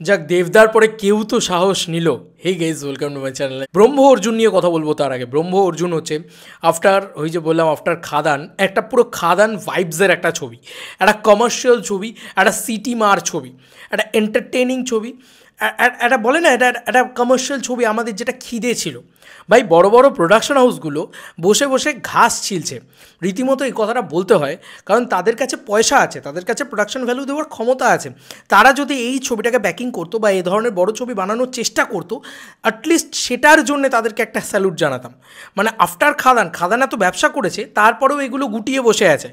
যাক, দেবদার পরে কেউ তো সাহস নিল। Hey guys, welcome to my channel. Brahma Arjun নিয়ে কথা বলবো। তার আগে ব্রহ্ম অর্জুন হচ্ছে আফটার, ওই যে বললাম আফটার খাদান, একটা পুরো খাদান ভাইবসের একটা ছবি, একটা কমার্শিয়াল ছবি, একটা সিটি মার ছবি, একটা এন্টারটেনিং ছবি, একটা বলে না, এটা একটা কমার্শিয়াল ছবি। আমাদের যেটা খিদে ছিল ভাই, বড় বড় প্রোডাকশন হাউসগুলো বসে বসে ঘাস ছিলছে, রীতিমতো এই কথাটা বলতে হয়, কারণ তাদের কাছে পয়সা আছে, তাদের কাছে প্রোডাকশন ভ্যালু দেওয়ার ক্ষমতা আছে। তারা যদি এই ছবিটাকে ব্যাকিং করতো বা এই ধরনের বড় ছবি বানানোর চেষ্টা করতো, অ্যাটলিস্ট সেটার জন্য তাদেরকে একটা স্যালুট জানাতাম। মানে আফটার খাদান, খাদান এত ব্যবসা করেছে, তারপরেও এগুলো গুটিয়ে বসে আছে।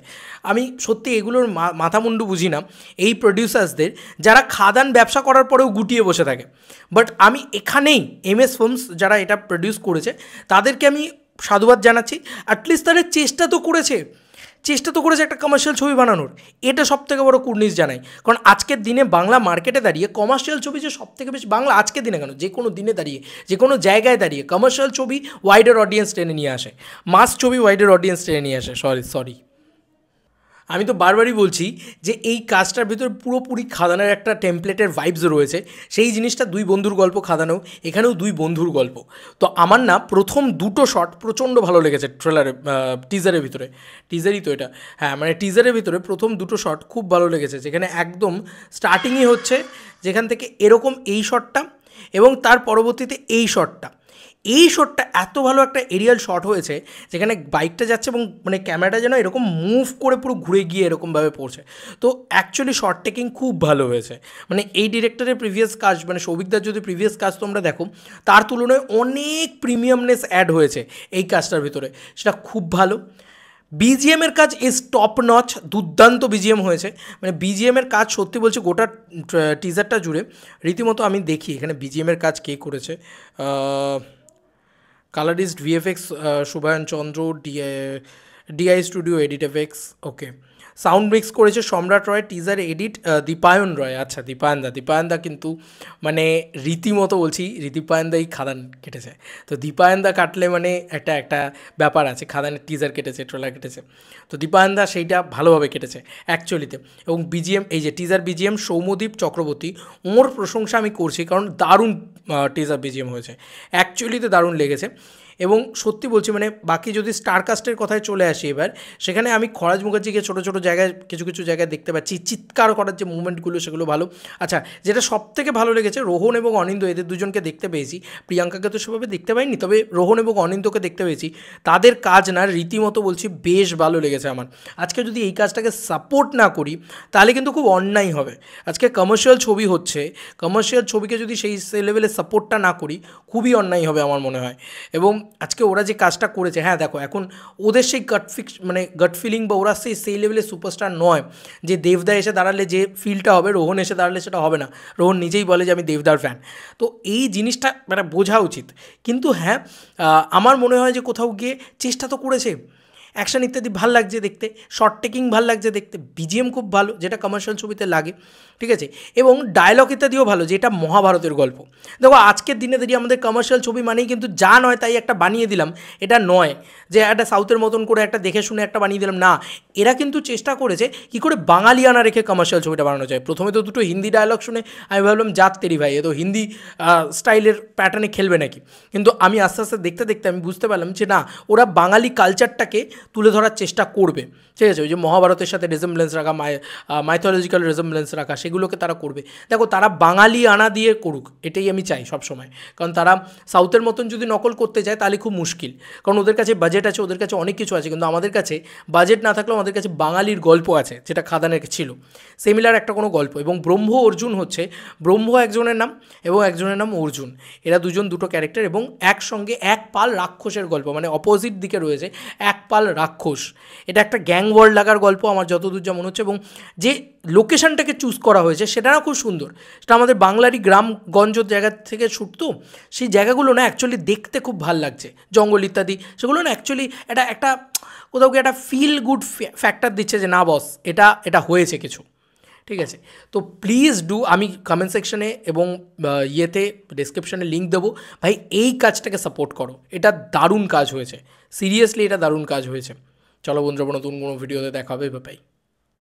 আমি সত্যি এগুলোর মাথামুন্ডু বুঝি না, এই প্রডিউসার্সদের, যারা খাদান ব্যবসা করার পরেও গুটিয়ে বসে থাকে। বাট আমি এখানেই এমএস ফিল্মস যারা এটা প্রডিউস করেছে তাদেরকে আমি সাধুবাদ জানাচ্ছি। অ্যাটলিস্ট তারা চেষ্টা তো করেছে একটা কমার্শিয়াল ছবি বানানোর। এটা সবথেকে বড় কুর্নিশ জানাই, কারণ আজকের দিনে বাংলা মার্কেটে দাঁড়িয়ে কমার্শিয়াল ছবি যে সবথেকে বেশি, বাংলা আজকের দিনে কেন, যে কোনো দিনে দাঁড়িয়ে, যে কোনো জায়গায় দাঁড়িয়ে কমার্শিয়াল ছবি ওয়াইডার অডিয়েন্স টেনে নিয়ে আসে, মাস ছবি ওয়াইডার অডিয়েন্স টেনে নিয়ে আসে। সরি, আমি তো বারবারই বলছি যে এই কাজটার ভিতরে পুরোপুরি খাদানের একটা টেমপ্লেটের ভাইবস রয়েছে। সেই জিনিসটা দুই বন্ধুর গল্প খাদানেও, এখানেও দুই বন্ধুর গল্প। তো আমার না প্রথম দুটো শট প্রচণ্ড ভালো লেগেছে ট্রেলারে, টিজারের ভিতরে, টিজারই তো এটা, হ্যাঁ মানে টিজারের ভিতরে প্রথম দুটো শট খুব ভালো লেগেছে, যেখানে একদম স্টার্টিংই হচ্ছে যেখান থেকে এরকম এই শটটা, এবং তার পরবর্তীতে এই শটটা, এই শটটা এত ভালো একটা এরিয়াল শট হয়েছে, যেখানে বাইকটা যাচ্ছে এবং মানে ক্যামেরাটা যেন এরকম মুভ করে পুরো ঘুরে গিয়ে এরকমভাবে পড়ছে। তো অ্যাকচুয়ালি শট টেকিং খুব ভালো হয়েছে। মানে এই ডিরেক্টরের প্রিভিয়াস কাজ, মানে সৌভিকদার যদি প্রিভিয়াস কাজ তোমরা দেখো, তার তুলনায় অনেক প্রিমিয়ামনেস অ্যাড হয়েছে এই কাজটার ভিতরে, সেটা খুব ভালো। বিজিএমের কাজ ইজ টপ নচ, দুর্দান্ত বিজিএম হয়েছে। মানে বিজিএমের কাজ সত্যি বলছি, গোটা টিজারটা জুড়ে রীতিমতো আমি দেখি এখানে বিজিএমের কাজ কে করেছে। কালারিস্ট ভিএফএক্স শুভায়ন চন্দ্র, ডিআই স্টুডিও এডিট এফএক্স, ওকে। সাউন্ড মিক্স করেছে সম্রাট রয়, টিজার এডিট দীপায়ন রয়। আচ্ছা, দীপায়নদা কিন্তু মানে রীতিমতো বলছি, দীপায়নদাই খাদান কেটেছে। তো দীপায়নদা কাটলে মানে একটা ব্যাপার আছে, খাদানের টিজার কেটেছে, ট্রেলার কেটেছে, তো দীপায়নদা সেইটা ভালোভাবে কেটেছে অ্যাকচুয়ালিতে। এবং বিজিএম, এই যে টিজার বিজিএম সৌম্যদীপ চক্রবর্তী, ওর প্রশংসা আমি করছি, কারণ দারুণ টিজার বিজিএম হয়েছে, অ্যাকচুয়ালিতে দারুণ লেগেছে। এবং সত্যি বলছি, মানে বাকি যদি স্টারকাস্টের কথায় চলে আসি এবার, সেখানে আমি খরাজ মুখার্জিকে ছোটো ছোটো জায়গায়, কিছু জায়গায় দেখতে পাচ্ছি, চিৎকার করার যে মুভমেন্টগুলো সেগুলো ভালো। আচ্ছা, যেটা সবথেকে ভালো লেগেছে, রোহন এবং অনিন্দ, এদের দুজনকে দেখতে পেয়েছি। প্রিয়াঙ্কাকে তো সেভাবে দেখতে পাইনি, তবে রোহন এবং অনিন্দকে দেখতে পেয়েছি। তাদের কাজ না রীতিমতো বলছি বেশ ভালো লেগেছে আমার। আজকে যদি এই কাজটাকে সাপোর্ট না করি তাহলে কিন্তু খুব অন্যায় হবে। আজকে কমার্শিয়াল ছবি হচ্ছে, কমার্শিয়াল ছবিকে যদি সেই লেভেলে সাপোর্টটা না করি, খুবই অন্যায় হবে আমার মনে হয়। এবং আজকে ওরা যে কাজটা করেছে, হ্যাঁ দেখো, এখন ওদের সেই গাট ফিলিং বা ওরা সেই লেভেলের সুপারস্টার নয় যে দেবদা এসে দাঁড়ালে যে ফিলটা হবে, রোহন এসে দাঁড়ালে সেটা হবে না। রোহন নিজেই বলে যে আমি দেবদার ফ্যান। তো এই জিনিসটা মানে বোঝা উচিত। কিন্তু হ্যাঁ, আমার মনে হয় যে কোথাও গিয়ে চেষ্টা তো করেছে, অ্যাকশন ইত্যাদি ভাল লাগছে দেখতে, শর্ট টেকিং ভাল লাগছে দেখতে, বিজিএম খুব ভালো, যেটা কমার্শিয়াল ছবিতে লাগে, ঠিক আছে, এবং ডায়লগ ইত্যাদিও ভালো, যেটা মহাভারতের গল্প। দেখো, আজকের দিনে দাঁড়িয়ে আমাদের কমার্শিয়াল ছবি মানেই কিন্তু যা নয় তাই একটা বানিয়ে দিলাম, এটা নয় যে একটা সাউথের মতন করে একটা দেখে শুনে একটা বানিয়ে দিলাম, না। এরা কিন্তু চেষ্টা করেছে কী করে বাঙালিয়ানা রেখে কমার্শিয়াল ছবিটা বানানো যায়। প্রথমে তো দুটো হিন্দি ডায়লগ শুনে আমি ভাবলাম জাত তেরি ভাই, এ তো হিন্দি স্টাইলের প্যাটার্নে খেলবে নাকি। কিন্তু আমি আস্তে আস্তে দেখতে দেখতে আমি বুঝতে পারলাম যে না, ওরা বাঙালি কালচারটাকে তুলে ধরার চেষ্টা করবে, ঠিক আছে। ওই যে মহাভারতের সাথে রেজেম্বলেন্স রাখা, মাইথোলজিক্যাল রেজেম্বলেন্স রাখা, সেগুলোকে তারা করবে। দেখো, তারা বাঙালি আনা দিয়ে করুক, এটাই আমি চাই সবসময়। কারণ তারা সাউথের মতন যদি নকল করতে যায় তাহলে খুব মুশকিল, কারণ ওদের কাছে বাজেট আছে, ওদের কাছে অনেক কিছু আছে। কিন্তু আমাদের কাছে বাজেট না থাকলেও আমাদের কাছে বাঙালির গল্প আছে, যেটা খাদানের ছিল সিমিলার একটা কোনো গল্প। এবং ব্রহ্ম অর্জুন হচ্ছে, ব্রহ্ম একজনের নাম এবং একজনের নাম অর্জুন, এরা দুটো ক্যারেক্টার এবং একসঙ্গে এক পাল রাক্ষসের গল্প, মানে অপোজিট দিকে রয়েছে এক পাল রাক্ষস। এটা একটা গ্যাং ওয়ার্ল্ড লাগার গল্প আমার যতদূর যা মনে হচ্ছে। এবং যে লোকেশনটাকে চুজ করা হয়েছে সেটা না খুব সুন্দর, সেটা আমাদের বাংলারই গ্রামগঞ্জ জায়গা থেকে শ্যুট, তো সেই জায়গাগুলো না অ্যাকচুয়ালি দেখতে খুব ভালো লাগছে, জঙ্গল ইত্যাদি, সেগুলো না অ্যাকচুয়ালি একটা কোথাও গিয়ে একটা ফিল গুড ফ্যাক্টর দিচ্ছে যে না বস, এটা হয়েছে কিছু, ঠিক আছে। তো প্লিজ ডু, আমি কমেন্ট সেকশনে এবং ইয়েতে ডিসক্রিপশনে লিঙ্ক দেবো, ভাই এই কাজটাকে সাপোর্ট করো, এটা দারুণ কাজ হয়েছে, সিরিয়াসলি এটা দারুণ কাজ হয়েছে। চলো বন্ধুরা, নতুন কোনো ভিডিওতে দেখা হবে, বাই।